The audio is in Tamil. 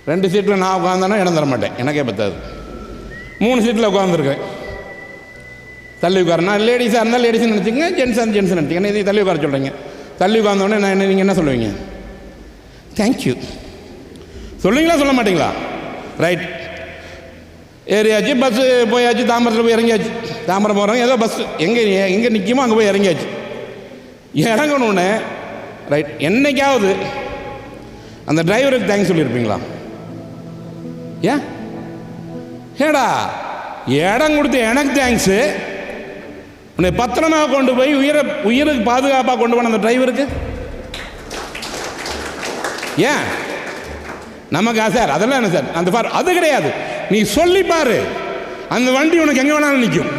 2 சீட்டில் நான் உட்காந்தேன்னா இடம் தர மாட்டேன், எனக்கே பத்தாது. 3 சீட்டில் உட்காந்துருக்கேன், தள்ளி உட்காரனா லேடிஸாக இருந்தால் லேடிஸ்ன்னு நினச்சிக்கங்க, ஜென்ஸாக ஜென்ஸ் நினச்சிக்கங்க. இதை தள்ளி உட்கார சொல்கிறீங்க. தள்ளி உட்காந்தோடனே நான் என்ன, நீங்கள் என்ன சொல்லுவீங்க? தேங்க்யூ சொல்லுவீங்களா சொல்ல மாட்டிங்களா? ரைட், ஏறியாச்சு, பஸ்ஸு போயாச்சு, தாம்பரத்தில் போய் இறங்கியாச்சு. தாம்பரம் போகிறவங்க ஏதோ பஸ்ஸு எங்கே நிற்குமோ அங்கே போய் இறங்கியாச்சு. இறங்கணுன்னு ரைட், என்னைக்காவது அந்த டிரைவருக்கு தேங்க்ஸ் சொல்லியிருப்பீங்களா? ஏடா இடம் கொடுத்து எனக்கு தேங்க்ஸு, உன்னை பத்திரமாக கொண்டு போய் உயிருக்கு பாதுகாப்பாக கொண்டு போன அந்த டிரைவருக்கு ஏன் நமக்கு சார் அதெல்லாம் என்ன சார் அந்த பார் அது கிடையாது. நீ சொல்லிப்பாரு, அந்த வண்டி உனக்கு எங்கே வேணாலும் நிற்கும்.